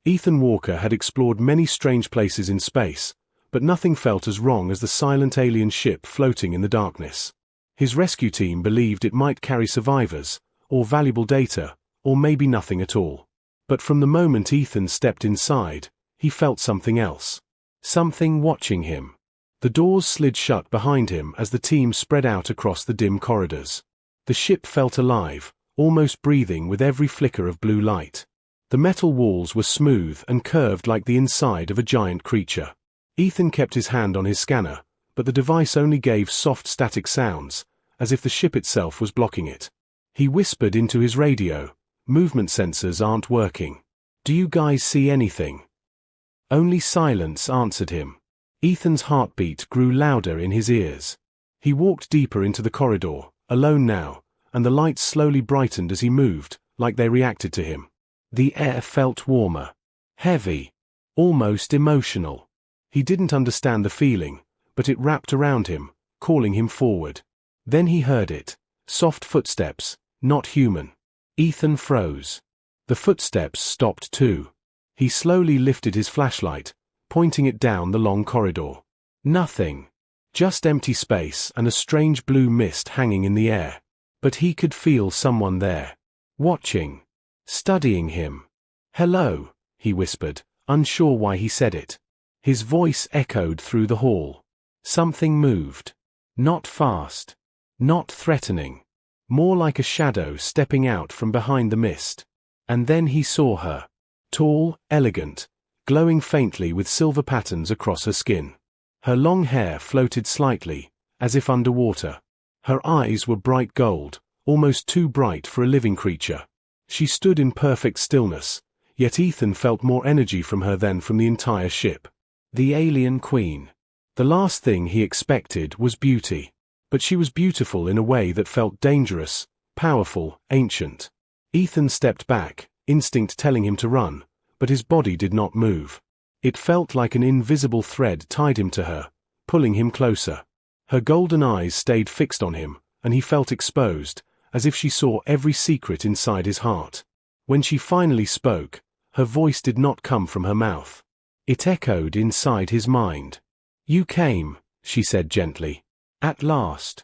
Ethan Walker had explored many strange places in space, but nothing felt as wrong as the silent alien ship floating in the darkness. His rescue team believed it might carry survivors, or valuable data, or maybe nothing at all. But from the moment Ethan stepped inside, he felt something else. Something watching him. The doors slid shut behind him as the team spread out across the dim corridors. The ship felt alive, almost breathing with every flicker of blue light. The metal walls were smooth and curved like the inside of a giant creature. Ethan kept his hand on his scanner, but the device only gave soft static sounds, as if the ship itself was blocking it. He whispered into his radio, "Movement sensors aren't working. Do you guys see anything?" Only silence answered him. Ethan's heartbeat grew louder in his ears. He walked deeper into the corridor, alone now, and the lights slowly brightened as he moved, like they reacted to him. The air felt warmer, heavy, almost emotional. He didn't understand the feeling, but it wrapped around him, calling him forward. Then he heard it. Soft footsteps, not human. Ethan froze. The footsteps stopped too. He slowly lifted his flashlight, pointing it down the long corridor. Nothing. Just empty space and a strange blue mist hanging in the air. But he could feel someone there. Watching. Studying him. "Hello," he whispered, unsure why he said it. His voice echoed through the hall. Something moved. Not fast. Not threatening. More like a shadow stepping out from behind the mist. And then he saw her. Tall, elegant, glowing faintly with silver patterns across her skin. Her long hair floated slightly, as if underwater. Her eyes were bright gold, almost too bright for a living creature. She stood in perfect stillness, yet Ethan felt more energy from her than from the entire ship. The alien queen. The last thing he expected was beauty. But she was beautiful in a way that felt dangerous, powerful, ancient. Ethan stepped back, instinct telling him to run, but his body did not move. It felt like an invisible thread tied him to her, pulling him closer. Her golden eyes stayed fixed on him, and he felt exposed, as if she saw every secret inside his heart. When she finally spoke, her voice did not come from her mouth. It echoed inside his mind. "You came," she said gently. "At last."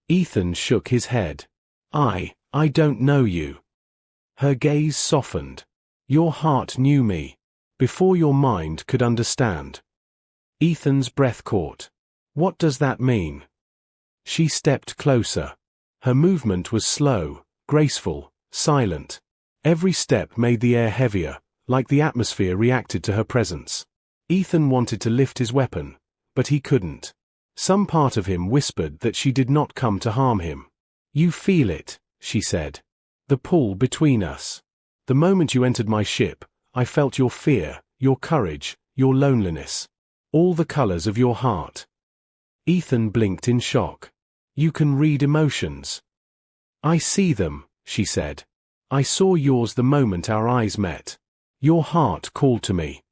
Ethan shook his head. I don't know you." Her gaze softened. "Your heart knew me. Before your mind could understand." Ethan's breath caught. "What does that mean?" She stepped closer. Her movement was slow, graceful, silent. Every step made the air heavier, like the atmosphere reacted to her presence. Ethan wanted to lift his weapon, but he couldn't. Some part of him whispered that she did not come to harm him. "You feel it," she said. "The pull between us. The moment you entered my ship, I felt your fear, your courage, your loneliness. All the colors of your heart." Ethan blinked in shock. "You can read emotions." "I see them," she said. "I saw yours the moment our eyes met. Your heart called to me."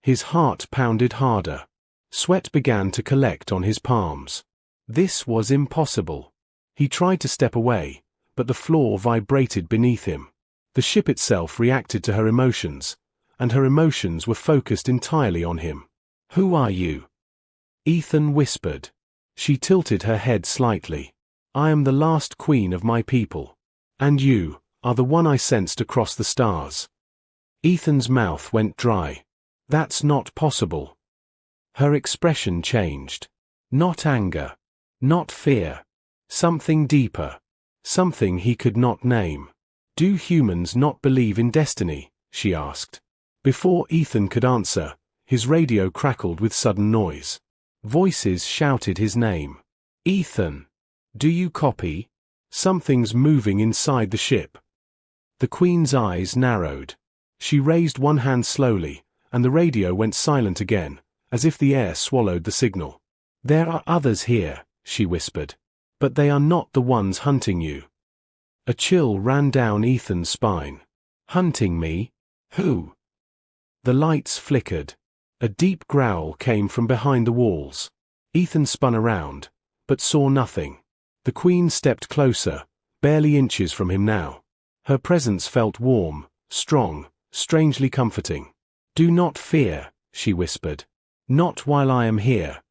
His heart pounded harder. Sweat began to collect on his palms. This was impossible. He tried to step away, but the floor vibrated beneath him. The ship itself reacted to her emotions, and her emotions were focused entirely on him. "Who are you?" Ethan whispered. She tilted her head slightly. "I am the last queen of my people. And you are the one I sensed across the stars." Ethan's mouth went dry. "That's not possible." Her expression changed. Not anger. Not fear. Something deeper. Something he could not name. "Do humans not believe in destiny?" she asked. Before Ethan could answer, his radio crackled with sudden noise. Voices shouted his name. "Ethan! Do you copy? Something's moving inside the ship." The Queen's eyes narrowed. She raised one hand slowly, and the radio went silent again, as if the air swallowed the signal. "There are others here," she whispered. "But they are not the ones hunting you." A chill ran down Ethan's spine. "Hunting me? Who?" The lights flickered. A deep growl came from behind the walls. Ethan spun around, but saw nothing. The Queen stepped closer, barely inches from him now. Her presence felt warm, strong, strangely comforting. "Do not fear," she whispered. "Not while I am here."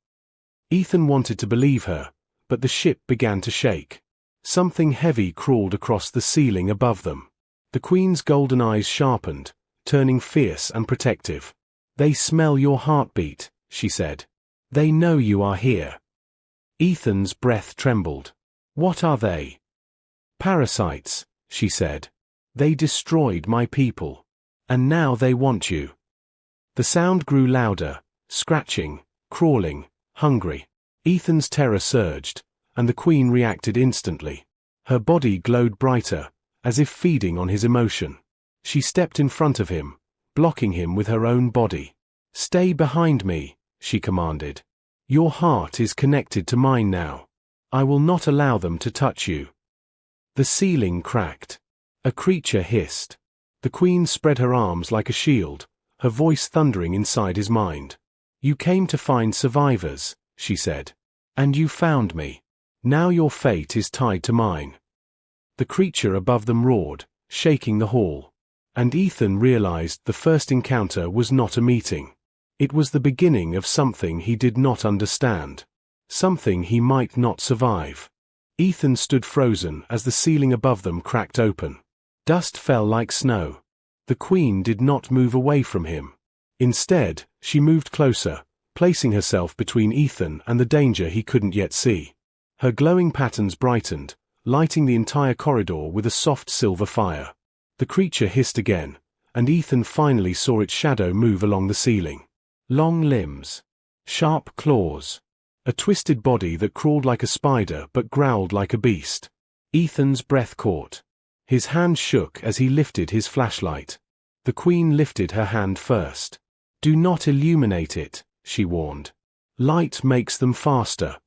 Ethan wanted to believe her, but the ship began to shake. Something heavy crawled across the ceiling above them. The Queen's golden eyes sharpened, turning fierce and protective. "They smell your heartbeat," she said. "They know you are here." Ethan's breath trembled. "What are they?" "Parasites," she said. "They destroyed my people. And now they want you." The sound grew louder, scratching, crawling, hungry. Ethan's terror surged, and the Queen reacted instantly. Her body glowed brighter, as if feeding on his emotion. She stepped in front of him, blocking him with her own body. "Stay behind me," she commanded. "Your heart is connected to mine now. I will not allow them to touch you." The ceiling cracked. A creature hissed. The Queen spread her arms like a shield, her voice thundering inside his mind. "You came to find survivors," she said. "And you found me. Now your fate is tied to mine." The creature above them roared, shaking the hall. And Ethan realized the first encounter was not a meeting. It was the beginning of something he did not understand. Something he might not survive. Ethan stood frozen as the ceiling above them cracked open. Dust fell like snow. The Queen did not move away from him. Instead, she moved closer, placing herself between Ethan and the danger he couldn't yet see. Her glowing patterns brightened, lighting the entire corridor with a soft silver fire. The creature hissed again, and Ethan finally saw its shadow move along the ceiling. Long limbs. Sharp claws. A twisted body that crawled like a spider but growled like a beast. Ethan's breath caught. His hand shook as he lifted his flashlight. The Queen lifted her hand first. "Do not illuminate it," she warned. "Light makes them faster."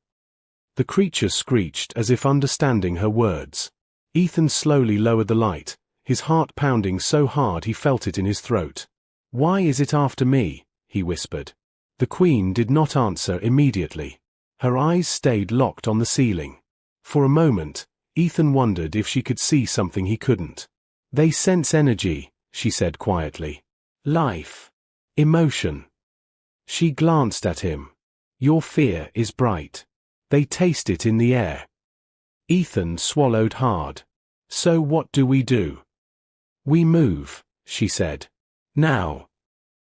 The creature screeched as if understanding her words. Ethan slowly lowered the light, his heart pounding so hard he felt it in his throat. "Why is it after me?" he whispered. The Queen did not answer immediately. Her eyes stayed locked on the ceiling. For a moment, Ethan wondered if she could see something he couldn't. "They sense energy," she said quietly. "Life. Emotion." She glanced at him. "Your fear is bright. They taste it in the air." Ethan swallowed hard. "So what do we do?" "We move," she said. "Now."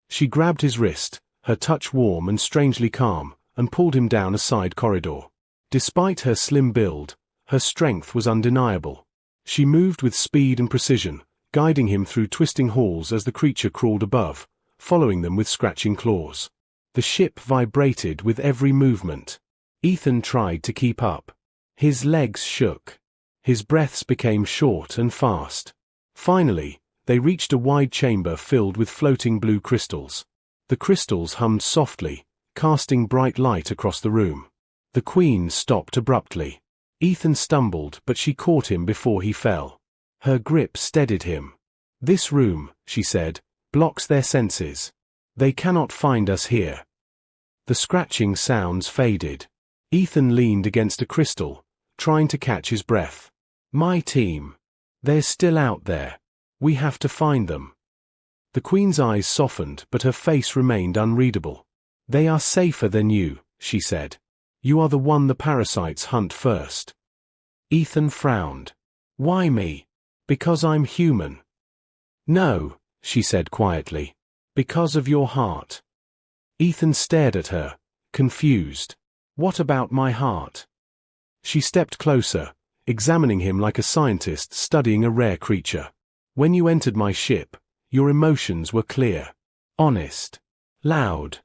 She grabbed his wrist, her touch warm and strangely calm, and pulled him down a side corridor. Despite her slim build, her strength was undeniable. She moved with speed and precision, guiding him through twisting halls as the creature crawled above, following them with scratching claws. The ship vibrated with every movement. Ethan tried to keep up. His legs shook. His breaths became short and fast. Finally, they reached a wide chamber filled with floating blue crystals. The crystals hummed softly, casting bright light across the room. The Queen stopped abruptly. Ethan stumbled, but she caught him before he fell. Her grip steadied him. "This room," she said, "blocks their senses. They cannot find us here." The scratching sounds faded. Ethan leaned against a crystal, trying to catch his breath. "My team. They're still out there. We have to find them." The Queen's eyes softened, but her face remained unreadable. "They are safer than you," she said. "You are the one the parasites hunt first." Ethan frowned. "Why me? Because I'm human." "No," she said quietly. "Because of your heart." Ethan stared at her, confused. "What about my heart?" She stepped closer, examining him like a scientist studying a rare creature. "When you entered my ship, your emotions were clear. Honest. Loud."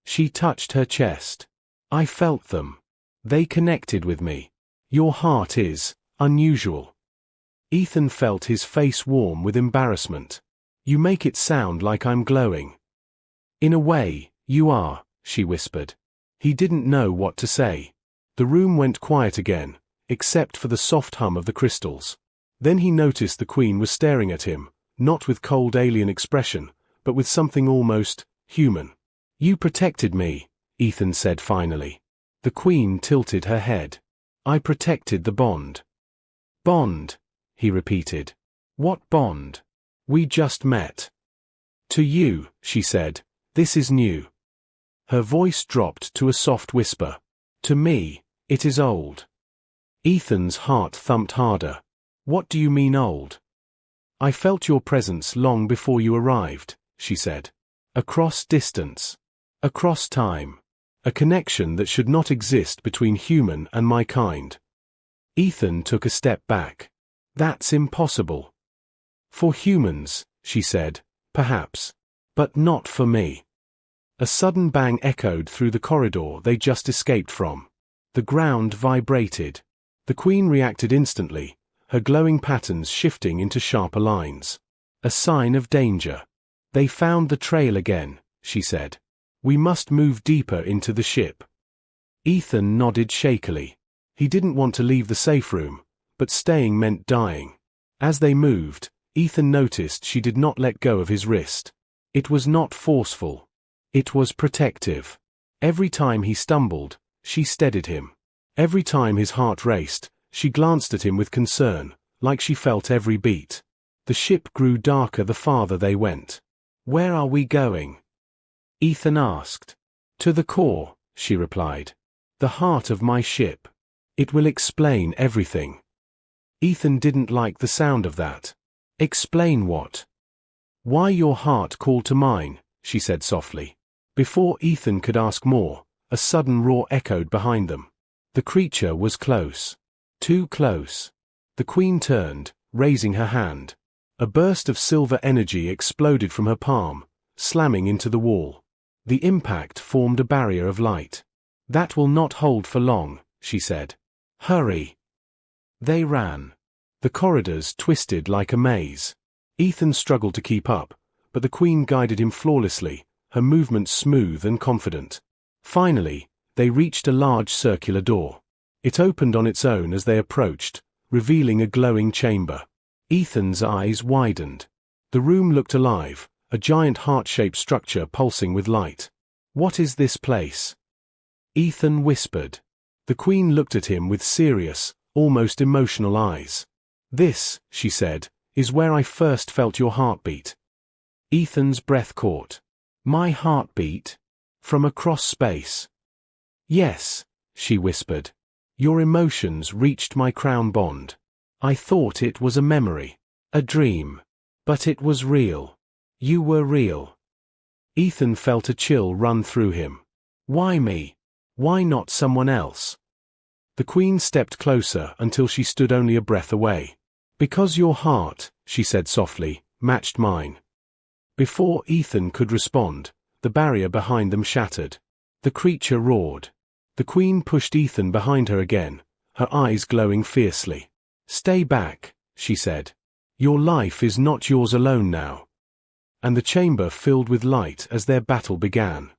She touched her chest. "I felt them. They connected with me. Your heart is unusual." Ethan felt his face warm with embarrassment. "You make it sound like I'm glowing." "In a way, you are," she whispered. He didn't know what to say. The room went quiet again, except for the soft hum of the crystals. Then he noticed the Queen was staring at him, not with cold alien expression, but with something almost human. "You protected me," Ethan said finally. The Queen tilted her head. "I protected the bond." "Bond," he repeated. "What bond?" We just met. To you, she said, this is new. Her voice dropped to a soft whisper. To me, it is old. Ethan's heart thumped harder. What do you mean old? I felt your presence long before you arrived, she said. Across distance. Across time. A connection that should not exist between human and my kind. Ethan took a step back. That's impossible. For humans, she said, perhaps. But not for me. A sudden bang echoed through the corridor they just escaped from. The ground vibrated. The Queen reacted instantly, her glowing patterns shifting into sharper lines. A sign of danger. They found the trail again, she said. We must move deeper into the ship. Ethan nodded shakily. He didn't want to leave the safe room, but staying meant dying. As they moved, Ethan noticed she did not let go of his wrist. It was not forceful. It was protective. Every time he stumbled, she steadied him. Every time his heart raced, she glanced at him with concern, like she felt every beat. The ship grew darker the farther they went. Where are we going? Ethan asked. To the core, she replied. The heart of my ship. It will explain everything. Ethan didn't like the sound of that. Explain what? Why your heart called to mine, she said softly. Before Ethan could ask more, a sudden roar echoed behind them. The creature was close. Too close. The Queen turned, raising her hand. A burst of silver energy exploded from her palm, slamming into the wall. The impact formed a barrier of light. That will not hold for long, she said. Hurry. They ran. The corridors twisted like a maze. Ethan struggled to keep up, but the Queen guided him flawlessly, her movements smooth and confident. Finally, they reached a large circular door. It opened on its own as they approached, revealing a glowing chamber. Ethan's eyes widened. The room looked alive, a giant heart-shaped structure pulsing with light. What is this place? Ethan whispered. The Queen looked at him with serious, almost emotional eyes. This, she said, is where I first felt your heartbeat. Ethan's breath caught. My heartbeat? From across space? Yes, she whispered. Your emotions reached my crown bond. I thought it was a memory, a dream. But it was real. You were real. Ethan felt a chill run through him. Why me? Why not someone else? The Queen stepped closer until she stood only a breath away. Because your heart, she said softly, matched mine. Before Ethan could respond, the barrier behind them shattered. The creature roared. The Queen pushed Ethan behind her again, her eyes glowing fiercely. Stay back, she said. Your life is not yours alone now. And the chamber filled with light as their battle began.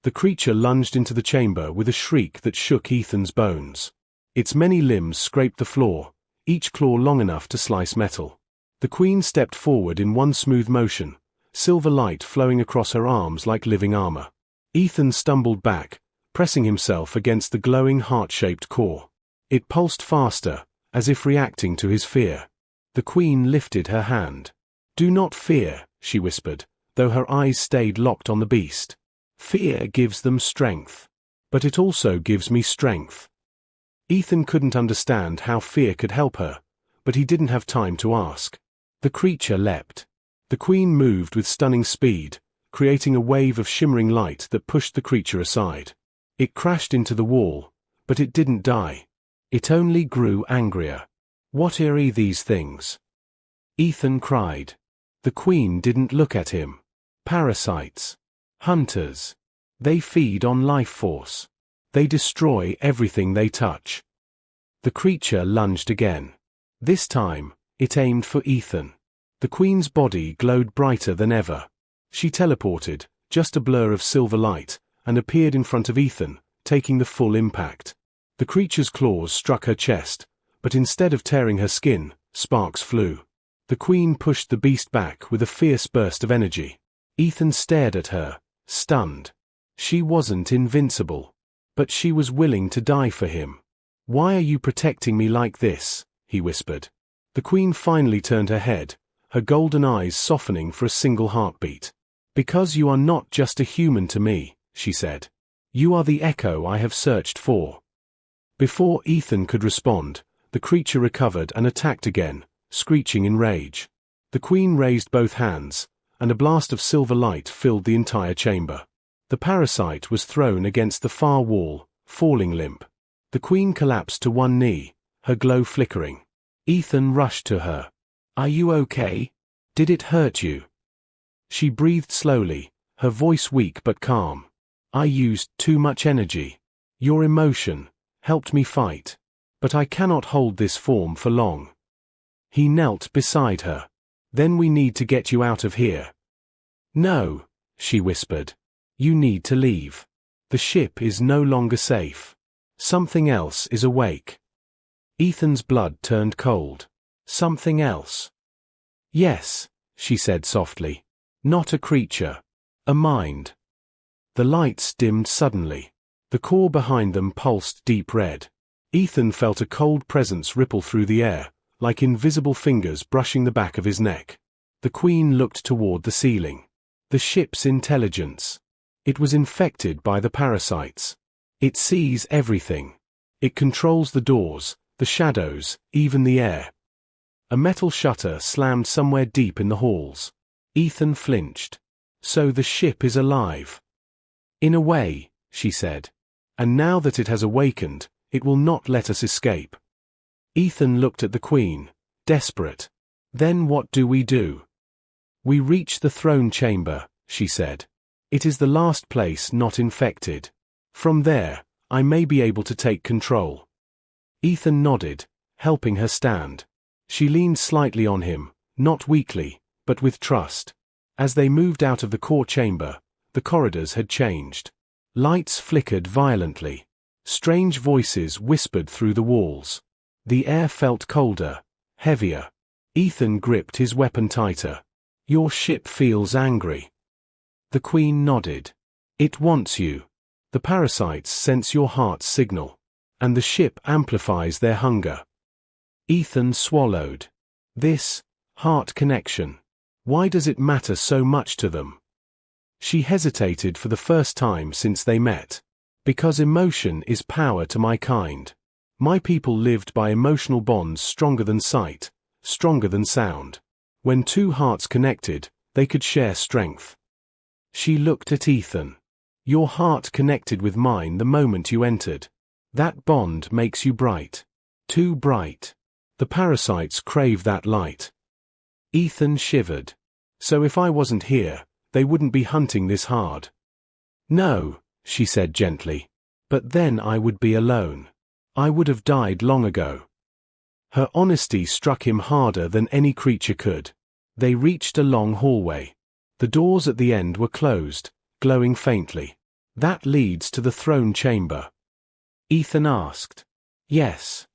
The creature lunged into the chamber with a shriek that shook Ethan's bones. Its many limbs scraped the floor, each claw long enough to slice metal. The Queen stepped forward in one smooth motion, silver light flowing across her arms like living armor. Ethan stumbled back, pressing himself against the glowing heart-shaped core. It pulsed faster, as if reacting to his fear. The Queen lifted her hand. Do not fear, she whispered, though her eyes stayed locked on the beast. Fear gives them strength. But it also gives me strength. Ethan couldn't understand how fear could help her, but he didn't have time to ask. The creature leapt. The Queen moved with stunning speed, creating a wave of shimmering light that pushed the creature aside. It crashed into the wall, but it didn't die. It only grew angrier. What are these things? Ethan cried. The Queen didn't look at him. Parasites. Hunters. They feed on life force. They destroy everything they touch. The creature lunged again. This time, it aimed for Ethan. The Queen's body glowed brighter than ever. She teleported, just a blur of silver light, and appeared in front of Ethan, taking the full impact. The creature's claws struck her chest, but instead of tearing her skin, sparks flew. The Queen pushed the beast back with a fierce burst of energy. Ethan stared at her, stunned. She wasn't invincible. But she was willing to die for him. Why are you protecting me like this? He whispered. The Queen finally turned her head, her golden eyes softening for a single heartbeat. "Because you are not just a human to me," she said. "You are the echo I have searched for." Before Ethan could respond, the creature recovered and attacked again, screeching in rage. The Queen raised both hands, and a blast of silver light filled the entire chamber. The parasite was thrown against the far wall, falling limp. The Queen collapsed to one knee, her glow flickering. Ethan rushed to her. "Are you okay? Did it hurt you?" She breathed slowly, her voice weak but calm. "I used too much energy. Your emotion helped me fight. But I cannot hold this form for long." He knelt beside her. "Then we need to get you out of here." "No," she whispered. "You need to leave. The ship is no longer safe. Something else is awake." Ethan's blood turned cold. "Something else?" "Yes," she said softly. "Not a creature. A mind." The lights dimmed suddenly. The core behind them pulsed deep red. Ethan felt a cold presence ripple through the air, like invisible fingers brushing the back of his neck. The Queen looked toward the ceiling. The ship's intelligence. It was infected by the parasites. It sees everything. It controls the doors, the shadows, even the air. A metal shutter slammed somewhere deep in the halls. Ethan flinched. "So the ship is alive." "In a way," she said. "And now that it has awakened, it will not let us escape." Ethan looked at the Queen, desperate. "Then what do we do?" "We reach the throne chamber," she said. "It is the last place not infected. From there, I may be able to take control." Ethan nodded, helping her stand. She leaned slightly on him, not weakly, but with trust. As they moved out of the core chamber, the corridors had changed. Lights flickered violently. Strange voices whispered through the walls. The air felt colder, heavier. Ethan gripped his weapon tighter. "Your ship feels angry." The Queen nodded. "It wants you. The parasites sense your heart's signal, and the ship amplifies their hunger." Ethan swallowed. This heart connection. Why does it matter so much to them? She hesitated for the first time since they met. "Because emotion is power to my kind. My people lived by emotional bonds stronger than sight, stronger than sound. When two hearts connected, they could share strength." She looked at Ethan. "Your heart connected with mine the moment you entered. That bond makes you bright. Too bright. The parasites crave that light." Ethan shivered. "So if I wasn't here, they wouldn't be hunting this hard." "No," she said gently. "But then I would be alone. I would have died long ago." Her honesty struck him harder than any creature could. They reached a long hallway. The doors at the end were closed, glowing faintly. "That leads to the throne chamber?" Ethan asked. "Yes."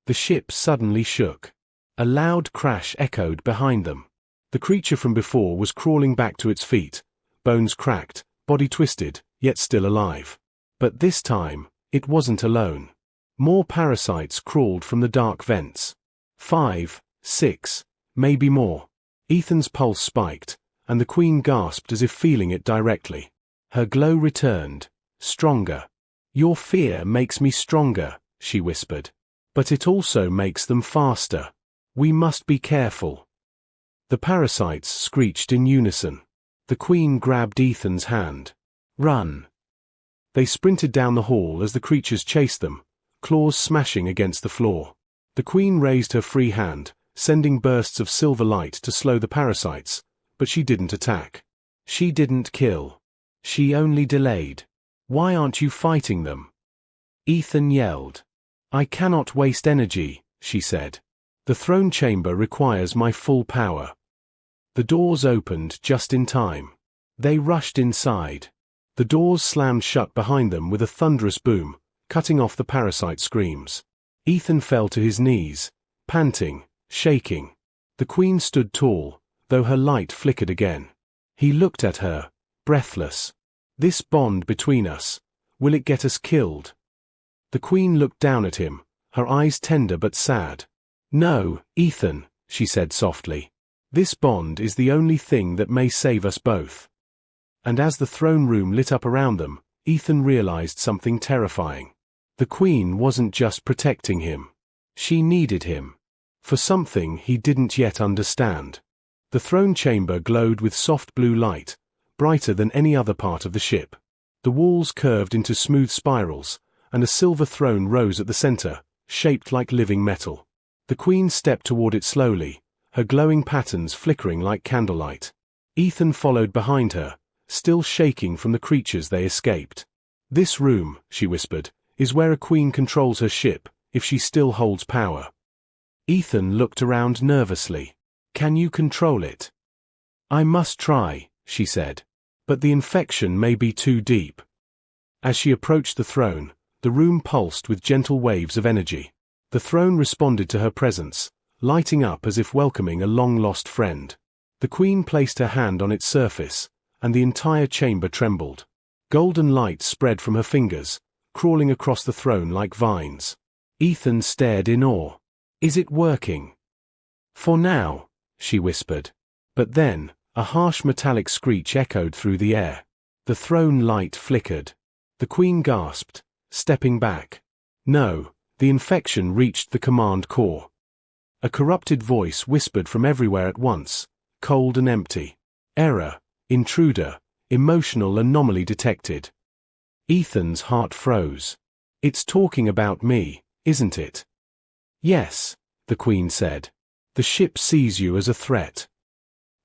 The ship suddenly shook. A loud crash echoed behind them. The creature from before was crawling back to its feet, bones cracked, body twisted, yet still alive. But this time, it wasn't alone. More parasites crawled from the dark vents. 5, 6, maybe more. Ethan's pulse spiked, and the Queen gasped as if feeling it directly. Her glow returned, stronger. "Your fear makes me stronger," she whispered. "But it also makes them faster. We must be careful." The parasites screeched in unison. The Queen grabbed Ethan's hand. "Run." They sprinted down the hall as the creatures chased them, claws smashing against the floor. The Queen raised her free hand, sending bursts of silver light to slow the parasites, but she didn't attack. She didn't kill. She only delayed. "Why aren't you fighting them?" Ethan yelled. "I cannot waste energy," she said. "The throne chamber requires my full power." The doors opened just in time. They rushed inside. The doors slammed shut behind them with a thunderous boom, cutting off the parasite screams. Ethan fell to his knees, panting, shaking. The Queen stood tall, though her light flickered again. He looked at her, breathless. "This bond between us, will it get us killed?" The Queen looked down at him, her eyes tender but sad. "No, Ethan," she said softly. This bond is the only thing that may save us both. And as the throne room lit up around them, Ethan realized something terrifying. The Queen wasn't just protecting him. She needed him. For something he didn't yet understand. The throne chamber glowed with soft blue light, brighter than any other part of the ship. The walls curved into smooth spirals, and a silver throne rose at the center, shaped like living metal. The Queen stepped toward it slowly, her glowing patterns flickering like candlelight. Ethan followed behind her, still shaking from the creatures they escaped. "This room," she whispered, "is where a queen controls her ship, if she still holds power." Ethan looked around nervously. "Can you control it?" "I must try," she said. "But the infection may be too deep." As she approached the throne, the room pulsed with gentle waves of energy. The throne responded to her presence, lighting up as if welcoming a long-lost friend. The Queen placed her hand on its surface, and the entire chamber trembled. Golden light spread from her fingers, crawling across the throne like vines. Ethan stared in awe. "Is it working?" "For now," she whispered. But then, a harsh metallic screech echoed through the air. The throne light flickered. The Queen gasped, stepping back. No, the infection reached the command core. A corrupted voice whispered from everywhere at once, cold and empty. "Error, intruder, emotional anomaly detected." Ethan's heart froze. "It's talking about me, isn't it?" "Yes," the Queen said. "The ship sees you as a threat."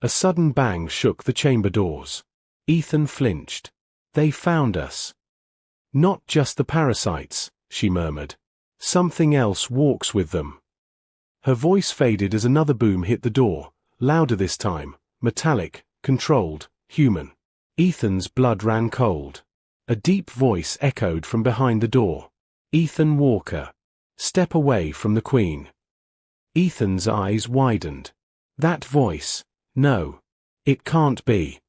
A sudden bang shook the chamber doors. Ethan flinched. "They found us." "Not just the parasites," she murmured. "Something else walks with them." Her voice faded as another boom hit the door, louder this time, metallic, controlled, human. Ethan's blood ran cold. A deep voice echoed from behind the door. "Ethan Walker. Step away from the Queen." Ethan's eyes widened. That voice. No. It can't be.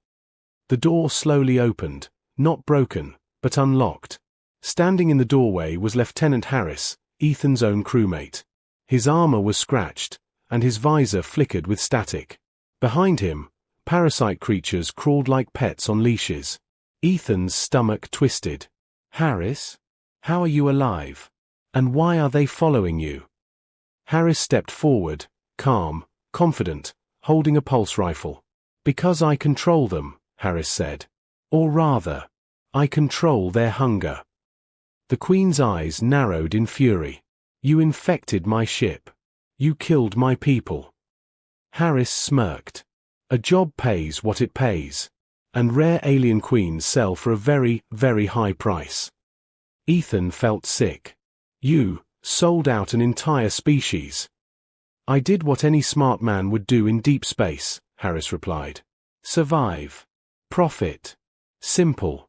The door slowly opened, not broken, but unlocked. Standing in the doorway was Lieutenant Harris, Ethan's own crewmate. His armor was scratched, and his visor flickered with static. Behind him, parasite creatures crawled like pets on leashes. Ethan's stomach twisted. "Harris? How are you alive? And why are they following you?" Harris stepped forward, calm, confident, holding a pulse rifle. "Because I control them," Harris said. "Or rather, I control their hunger." The Queen's eyes narrowed in fury. "You infected my ship. You killed my people." Harris smirked. "A job pays what it pays. And rare alien queens sell for a very, very high price." Ethan felt sick. "You sold out an entire species." "I did what any smart man would do in deep space," Harris replied. "Survive. Profit. Simple."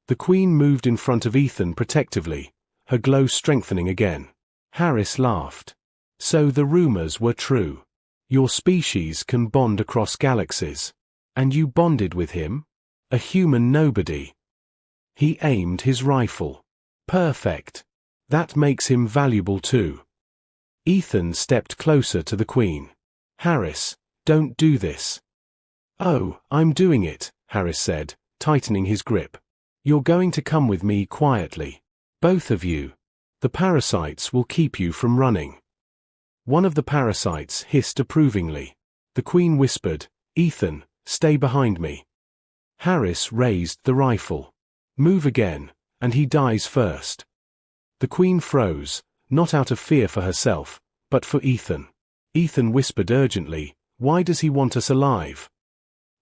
The Queen moved in front of Ethan protectively, her glow strengthening again. Harris laughed. "So the rumors were true. Your species can bond across galaxies. And you bonded with him? A human nobody." He aimed his rifle. "Perfect. That makes him valuable too." Ethan stepped closer to the Queen. "Harris, don't do this." "Oh, I'm doing it," Harris said, tightening his grip. "You're going to come with me quietly. Both of you. The parasites will keep you from running." One of the parasites hissed approvingly. The Queen whispered, "Ethan, stay behind me." Harris raised the rifle. "Move again, and he dies first." The Queen froze, not out of fear for herself, but for Ethan. Ethan whispered urgently, "Why does he want us alive?"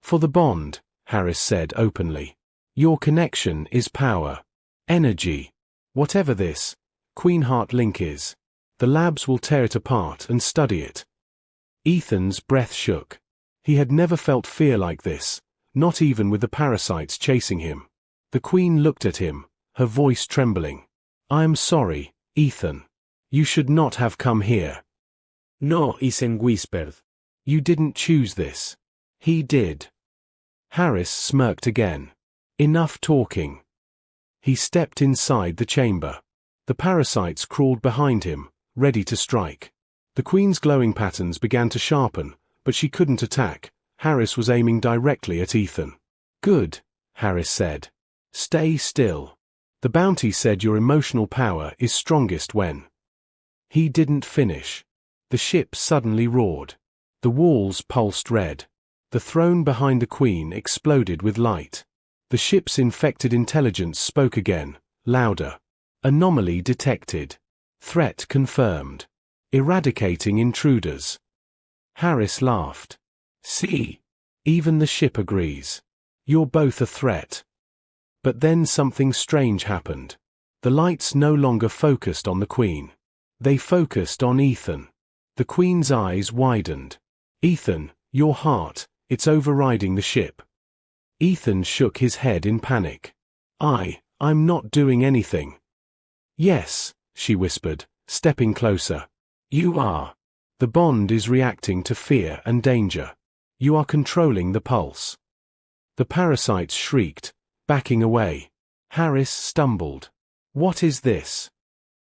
"For the bond," Harris said openly. "Your connection is power. Energy. Whatever this Queen Heart link is. The labs will tear it apart and study it." Ethan's breath shook. He had never felt fear like this, not even with the parasites chasing him. The Queen looked at him, her voice trembling. "I am sorry, Ethan. You should not have come here." "No," Ethan whispered. "You didn't choose this. He did." Harris smirked again. "Enough talking." He stepped inside the chamber. The parasites crawled behind him, ready to strike. The Queen's glowing patterns began to sharpen, but she couldn't attack. Harris was aiming directly at Ethan. "Good," Harris said. "Stay still. The bounty said your emotional power is strongest when—" He didn't finish. The ship suddenly roared. The walls pulsed red. The throne behind the Queen exploded with light. The ship's infected intelligence spoke again, louder. "Anomaly detected. Threat confirmed. Eradicating intruders." Harris laughed. "See? Even the ship agrees. You're both a threat." But then something strange happened. The lights no longer focused on the Queen. They focused on Ethan. The Queen's eyes widened. "Ethan, your heart, it's overriding the ship." Ethan shook his head in panic. I'm not doing anything." "Yes," she whispered, stepping closer. "You are. The bond is reacting to fear and danger. You are controlling the pulse." The parasites shrieked, backing away. Harris stumbled. "What is this?"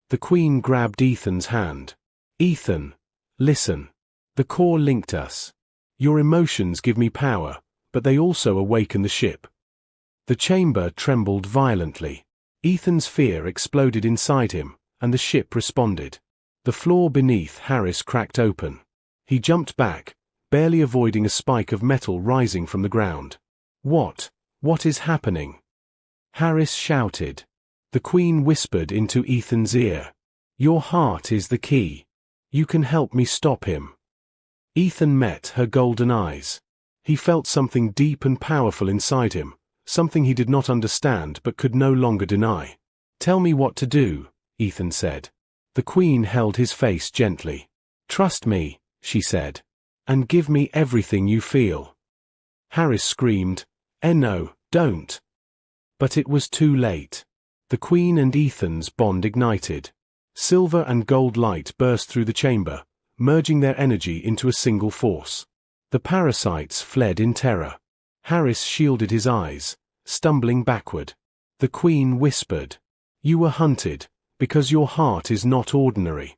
The Queen grabbed Ethan's hand. "Ethan, listen. The core linked us. Your emotions give me power, but they also awaken the ship." The chamber trembled violently. Ethan's fear exploded inside him, and the ship responded. The floor beneath Harris cracked open. He jumped back, barely avoiding a spike of metal rising from the ground. What is happening?" Harris shouted. The Queen whispered into Ethan's ear. "Your heart is the key. You can help me stop him." Ethan met her golden eyes. He felt something deep and powerful inside him, something he did not understand but could no longer deny. "Tell me what to do," Ethan said. The Queen held his face gently. "Trust me," she said, "and give me everything you feel." Harris screamed, No, don't." But it was too late. The Queen and Ethan's bond ignited. Silver and gold light burst through the chamber, merging their energy into a single force. The parasites fled in terror. Harris shielded his eyes, stumbling backward. The Queen whispered, "You were hunted, because your heart is not ordinary."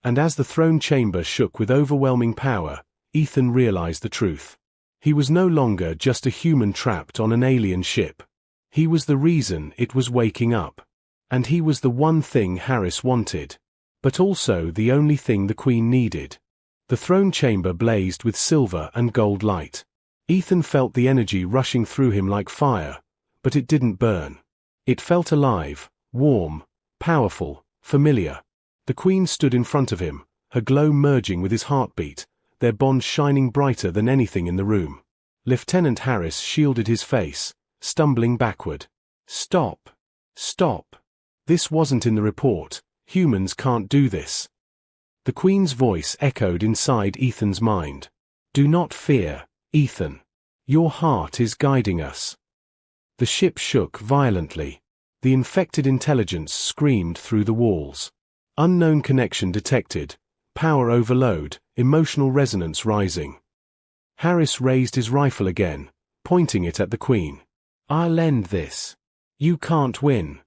And as the throne chamber shook with overwhelming power, Ethan realized the truth. He was no longer just a human trapped on an alien ship. He was the reason it was waking up. And he was the one thing Harris wanted. But also the only thing the Queen needed. The throne chamber blazed with silver and gold light. Ethan felt the energy rushing through him like fire, but it didn't burn. It felt alive, warm, powerful, familiar. The Queen stood in front of him, her glow merging with his heartbeat, their bond shining brighter than anything in the room. Lieutenant Harris shielded his face, stumbling backward. "Stop. Stop. This wasn't in the report. Humans can't do this." The Queen's voice echoed inside Ethan's mind. "Do not fear, Ethan. Your heart is guiding us." The ship shook violently. The infected intelligence screamed through the walls. Unknown connection detected. Power overload, emotional resonance rising. Harris raised his rifle again, pointing it at the Queen. "I'll end this. You can't win."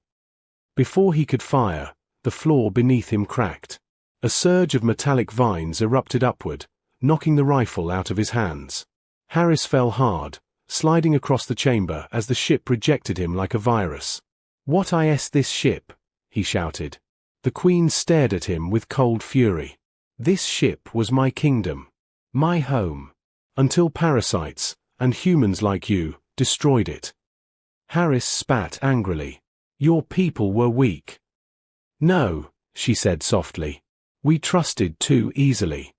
Before he could fire, the floor beneath him cracked. A surge of metallic vines erupted upward, knocking the rifle out of his hands. Harris fell hard, sliding across the chamber as the ship rejected him like a virus. "What is this ship?" he shouted. The Queen stared at him with cold fury. "This ship was my kingdom. My home. Until parasites, and humans like you, destroyed it." Harris spat angrily. "Your people were weak." "No," she said softly. "We trusted too easily."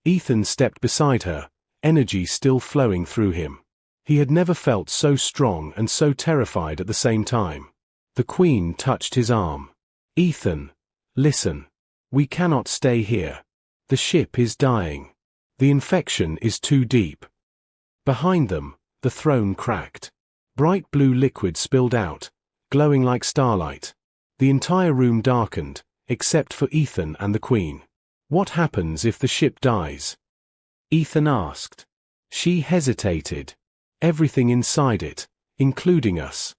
Ethan stepped beside her, energy still flowing through him. He had never felt so strong and so terrified at the same time. The Queen touched his arm. "Ethan, listen. We cannot stay here. The ship is dying. The infection is too deep." Behind them, the throne cracked. Bright blue liquid spilled out, glowing like starlight. The entire room darkened, except for Ethan and the Queen. "What happens if the ship dies?" Ethan asked. She hesitated. "Everything inside it, including us."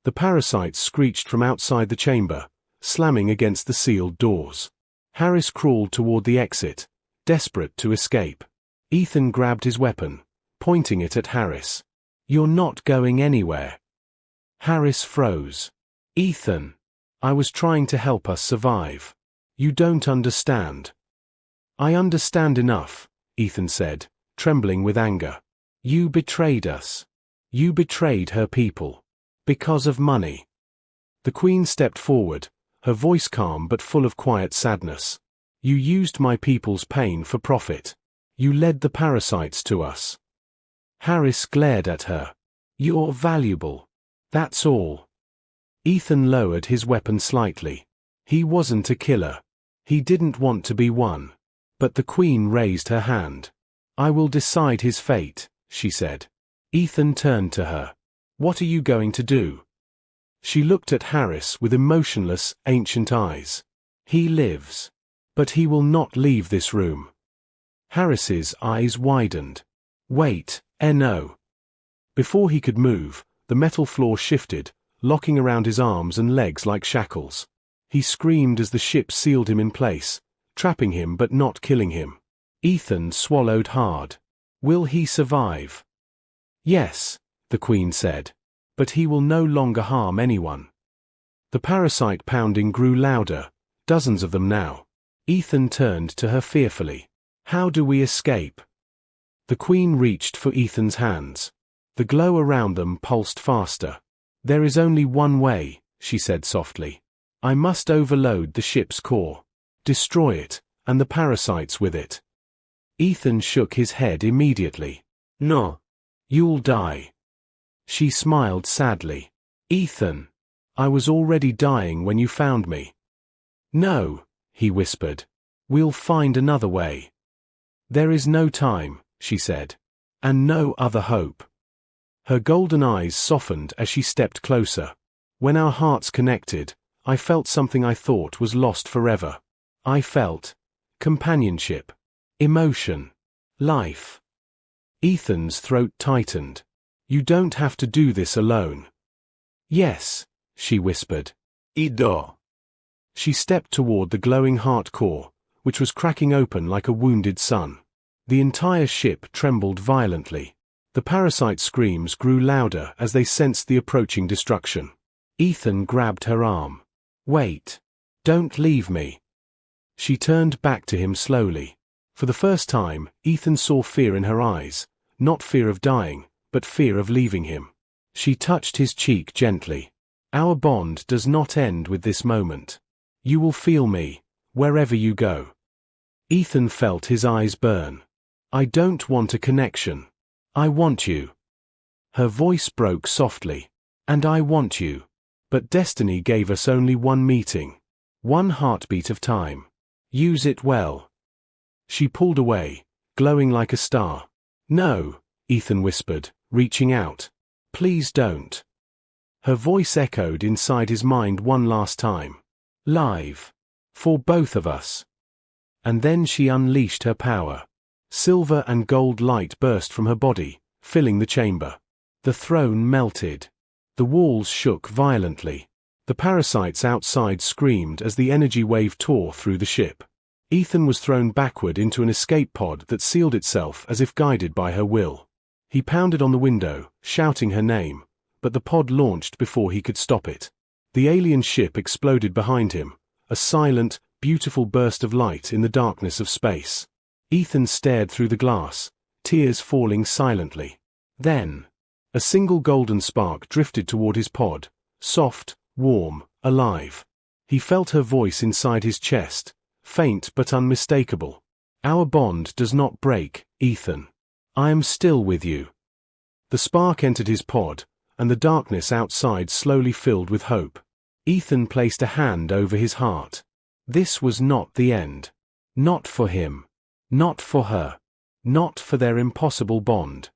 The parasites screeched from outside the chamber, slamming against the sealed doors. Harris crawled toward the exit, desperate to escape. Ethan grabbed his weapon, pointing it at Harris. "You're not going anywhere." Harris froze. "Ethan, I was trying to help us survive. You don't understand." "I understand enough," Ethan said, trembling with anger. "You betrayed us. You betrayed her people. Because of money." The Queen stepped forward, her voice calm but full of quiet sadness. "You used my people's pain for profit. You led the parasites to us." Harris glared at her. "You're valuable. That's all." Ethan lowered his weapon slightly. He wasn't a killer. He didn't want to be one. But the Queen raised her hand. "I will decide his fate," she said. Ethan turned to her. "What are you going to do?" She looked at Harris with emotionless, ancient eyes. "He lives. But he will not leave this room." Harris's eyes widened. "Wait, no." Before he could move, the metal floor shifted, locking around his arms and legs like shackles. He screamed as the ship sealed him in place, trapping him but not killing him. Ethan swallowed hard. "Will he survive?" "Yes," the Queen said. "But he will no longer harm anyone." The parasite pounding grew louder, dozens of them now. Ethan turned to her fearfully. "How do we escape?" The Queen reached for Ethan's hands. The glow around them pulsed faster. "There is only one way," she said softly. "I must overload the ship's core. Destroy it, and the parasites with it." Ethan shook his head immediately. "No. You'll die." She smiled sadly. "Ethan, I was already dying when you found me." "No," he whispered. "We'll find another way." "There is no time," she said. "And no other hope." Her golden eyes softened as she stepped closer. "When our hearts connected, I felt something I thought was lost forever. I felt companionship, emotion, life." Ethan's throat tightened. "You don't have to do this alone." "Yes," she whispered. "Ido." She stepped toward the glowing heart core, which was cracking open like a wounded sun. The entire ship trembled violently. The parasite screams grew louder as they sensed the approaching destruction. Ethan grabbed her arm. "Wait. Don't leave me." She turned back to him slowly. For the first time, Ethan saw fear in her eyes, not fear of dying, but fear of leaving him. She touched his cheek gently. "Our bond does not end with this moment. You will feel me, wherever you go." Ethan felt his eyes burn. "I don't want a connection. I want you." Her voice broke softly. "And I want you. But destiny gave us only one meeting. One heartbeat of time. Use it well." She pulled away, glowing like a star. "No," Ethan whispered, reaching out. "Please don't." Her voice echoed inside his mind one last time. "Live. For both of us." And then she unleashed her power. Silver and gold light burst from her body, filling the chamber. The throne melted. The walls shook violently. The parasites outside screamed as the energy wave tore through the ship. Ethan was thrown backward into an escape pod that sealed itself as if guided by her will. He pounded on the window, shouting her name, but the pod launched before he could stop it. The alien ship exploded behind him, a silent, beautiful burst of light in the darkness of space. Ethan stared through the glass, tears falling silently. Then, a single golden spark drifted toward his pod, soft, warm, alive. He felt her voice inside his chest, faint but unmistakable. "Our bond does not break, Ethan. I am still with you." The spark entered his pod, and the darkness outside slowly filled with hope. Ethan placed a hand over his heart. This was not the end. Not for him. Not for her. Not for their impossible bond.